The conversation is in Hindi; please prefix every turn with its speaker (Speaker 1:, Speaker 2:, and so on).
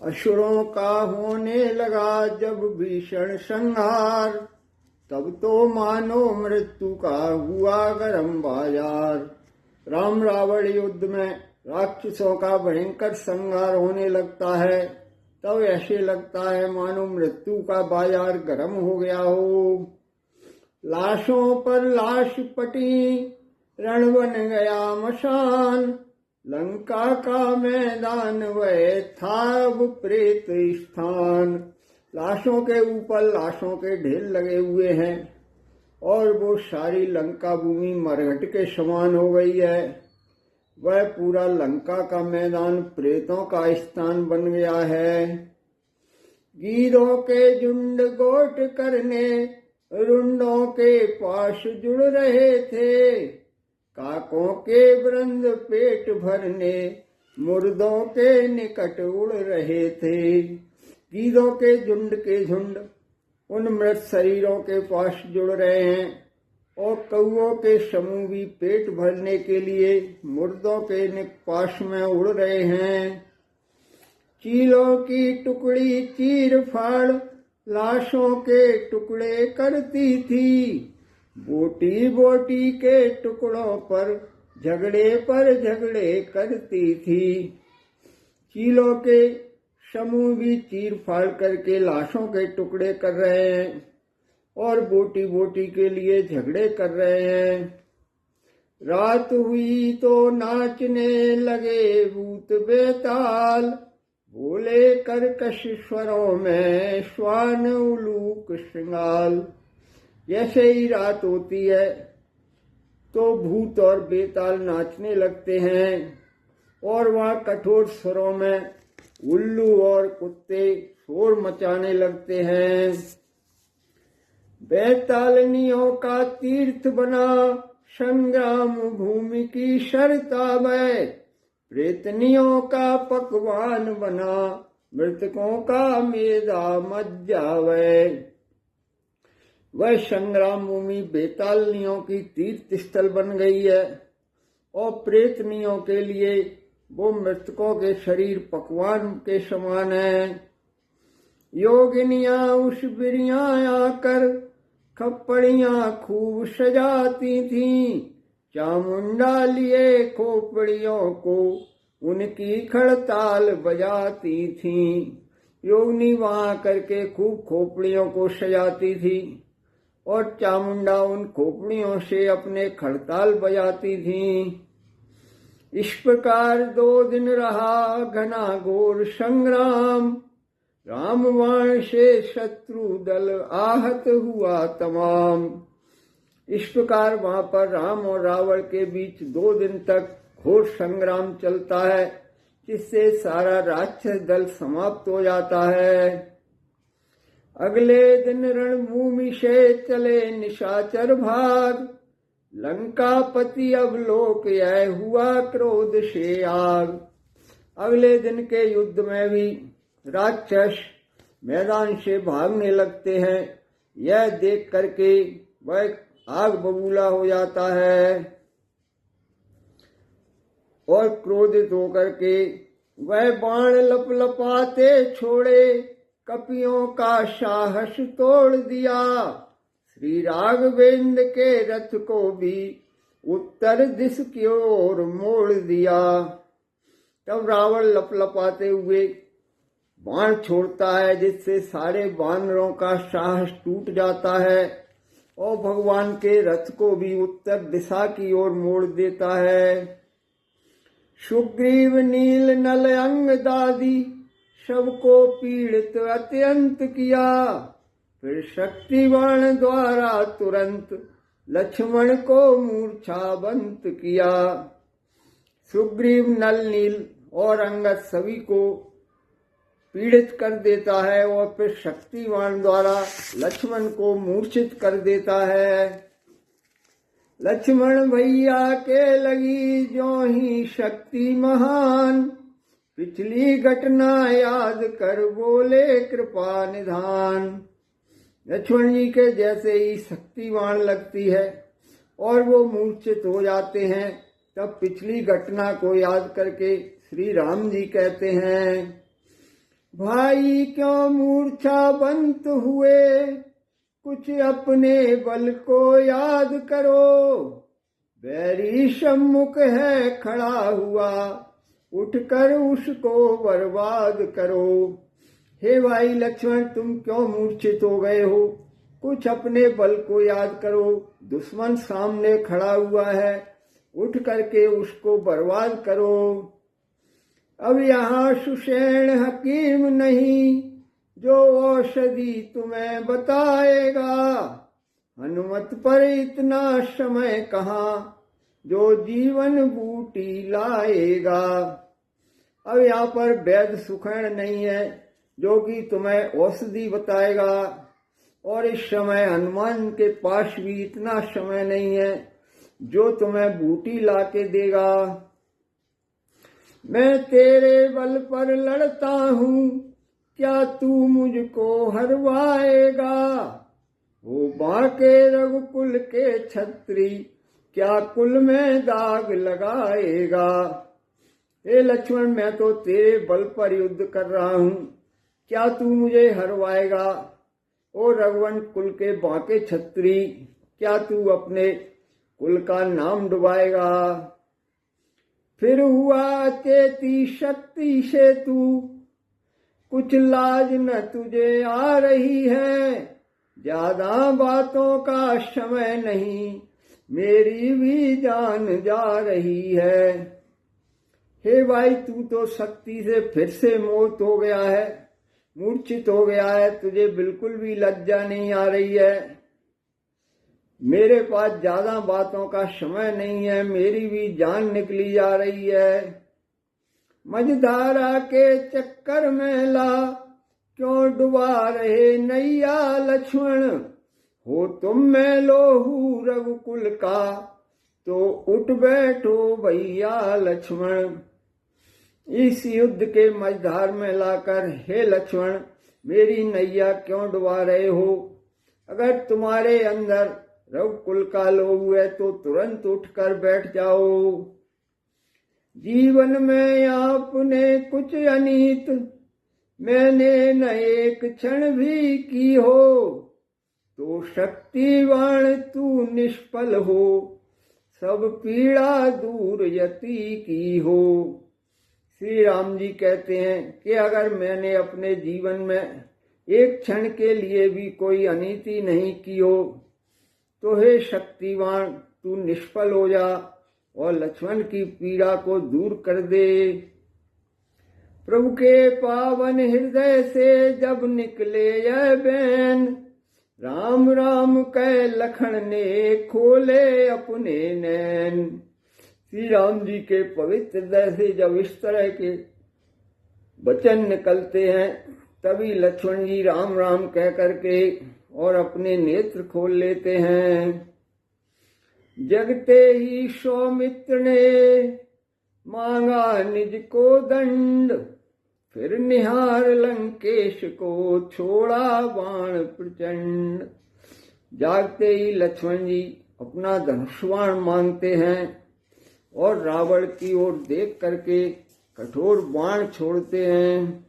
Speaker 1: असुरों का होने लगा जब भीषण संहार, तब तो मानो मृत्यु का हुआ गरम बाजार। राम रावण युद्ध में राक्षसों का भयंकर संहार होने लगता है, तब ऐसे लगता है मानो मृत्यु का बाजार गर्म हो गया हो। लाशों पर लाश पटी, रण बन गया मशान, लंका का मैदान वह था अब प्रेत स्थान। लाशों के ऊपर लाशों के ढेर लगे हुए हैं और वो सारी लंका भूमि मरघट के समान हो गई है। वह पूरा लंका का मैदान प्रेतों का स्थान बन गया है। गीदों के झुंड गोट करने रुंडों के पास जुड़ रहे थे, काकों के वृंद पेट भरने मुर्दों के निकट उड़ रहे थे। गीदों के झुंड उन मृत शरीरों के पास जुड़ रहे हैं और कौओं के समूह भी पेट भरने के लिए मुर्दों के पास में उड़ रहे हैं। चीलों की टुकड़ी चीर फाड़ लाशों के टुकड़े करती थी, बोटी बोटी के टुकड़ों पर झगड़े करती थी। चीलों के समूह भी चीर फाड़ करके लाशों के टुकड़े कर रहे हैं और बोटी बोटी के लिए झगड़े कर रहे हैं। रात हुई तो नाचने लगे भूत बेताल, बोले कर्कश स्वरों में श्वान उलूक श्रृंगाल। जैसे ही रात होती है तो भूत और बेताल नाचने लगते हैं और वहाँ कठोर स्वरों में उल्लू और कुत्ते शोर मचाने लगते हैं। बेतालनियों का तीर्थ बना संग्राम भूमि की शरतावै, प्रेतनियों का पकवान बना मृतकों का मेदा मज्जावै। वह संग्राम भूमि बेतालनियों की तीर्थ स्थल बन गई है और प्रेतनियों के लिए वो मृतकों के शरीर पकवान के समान है। योगिनियां उस बिरियां आकर खप्पड़ियां खूब सजाती थीं, चामुंडा लिए खोपड़ियों को उनकी खड़ताल बजाती थीं। योगिनी वहां करके खूब खोपड़ियों को सजाती थी और चामुंडा उन खोपड़ियों से अपने खड़ताल बजाती थी। इस प्रकार 2 दिन रहा घना घोर संग्राम, रामबाण से शत्रु दल आहत हुआ तमाम। इस प्रकार वहां पर राम और रावण के बीच 2 दिन तक घोर संग्राम चलता है, जिससे सारा राक्षस दल समाप्त हो जाता है। अगले दिन रणभूमि से चले निशाचर भाग, लंकापति अवलोक यह हुआ क्रोध से आग। अगले दिन के युद्ध में भी राक्षस मैदान से भागने लगते हैं। यह देख करके वह आग बबूला हो जाता है और क्रोधित होकर के वह बाण लपलपाते छोड़े, कपियों का साहस तोड़ दिया। श्री राघवेंद्र के रथ को भी उत्तर दिश की ओर मोड़ दिया। तब रावण लपलपाते हुए बाण छोड़ता है, जिससे सारे वानरों का साहस टूट जाता है और भगवान के रथ को भी उत्तर दिशा की ओर मोड़ देता है। सुग्रीव नील नल अंग दादी सबको पीड़ित अत्यंत किया, फिर शक्तिबाण द्वारा तुरंत लक्ष्मण को मूर्छाबंत किया। सुग्रीव नल नील और अंगद सभी को पीड़ित कर देता है और फिर शक्तिबाण द्वारा लक्ष्मण को मूर्छित कर देता है। लक्ष्मण भैया के लगी जो ही शक्ति महान, पिछली घटना याद कर बोले कृपा निधान। लक्ष्मण जी के जैसे ही शक्तिबाण लगती है और वो मूर्छित हो जाते हैं, तब पिछली घटना को याद करके श्री राम जी कहते हैं, भाई क्यों मूर्छावंत हुए, कुछ अपने बल को याद करो। बैरी सम्मुख है खड़ा हुआ, उठकर उसको बर्बाद करो। हे भाई लक्ष्मण, तुम क्यों मूर्छित हो गए हो? कुछ अपने बल को याद करो। दुश्मन सामने खड़ा हुआ है, उठ करके उसको बर्बाद करो। अब यहाँ सुषेण हकीम नहीं, जो औषधि तुम्हें बताएगा। हनुमत पर इतना समय कहाँ, जो जीवन बूटी लाएगा। अब यहाँ पर वैद्य सुषेण नहीं है, जो कि तुम्हें औषधि बताएगा। और इस समय हनुमान के पास भी इतना समय नहीं है, जो तुम्हें बूटी ला के देगा। मैं तेरे बल पर लड़ता हूँ, क्या तू मुझको हरवाएगा। वो बांके रघुकुल के छत्री, क्या कुल में दाग लगाएगा। हे लक्ष्मण, मैं तो तेरे बल पर युद्ध कर रहा हूँ, क्या तू मुझे हरवाएगा। ओ रघुवंश कुल के बांके छत्री, क्या तू अपने कुल का नाम डुबाएगा। फिर हुआ चेती शक्ति से तू, कुछ लाज न तुझे आ रही है। ज्यादा बातों का समय नहीं, मेरी भी जान जा रही है। हे भाई, तू तो शक्ति से फिर से मोहित हो गया है, मूर्छित हो गया है। तुझे बिल्कुल भी लज्जा नहीं आ रही है। मेरे पास ज्यादा बातों का समय नहीं है, मेरी भी जान निकली जा रही है। मझधारा के चक्कर में ला, क्यों डुबा रहे नैया लक्ष्मण। हो तुम में लोहू रघुकुल का, तो उठ बैठो भैया लक्ष्मण। इस युद्ध के मझधार में लाकर हे लक्ष्मण, मेरी नैया क्यों डुबा रहे हो। अगर तुम्हारे अंदर रघुकुल का लोहू है तो तुरंत उठकर बैठ जाओ। जीवन में आपने कुछ अनीत, मैंने न एक क्षण भी की हो। तो शक्तिवान तू निष्फल हो, सब पीड़ा दूर यति की हो। श्री राम जी कहते हैं कि अगर मैंने अपने जीवन में एक क्षण के लिए भी कोई अनीति नहीं की हो, तो हे शक्तिवान तू निष्फल हो जा और लक्ष्मण की पीड़ा को दूर कर दे। प्रभु के पावन हृदय से जब निकले यह बैन, राम राम कह लखन ने खोले अपने नैन। श्री राम जी के पवित्र हृदय से जब इस तरह के वचन निकलते हैं, तभी लक्ष्मण जी राम राम कह करके और अपने नेत्र खोल लेते हैं। जगते ही सौमित्र ने मांगा निज को दंड, फिर निहार लंकेश को छोड़ा बाण प्रचंड। जागते ही लक्ष्मण जी अपना धनुष बाण मांगते हैं और रावण की ओर देख करके कठोर बाण छोड़ते हैं।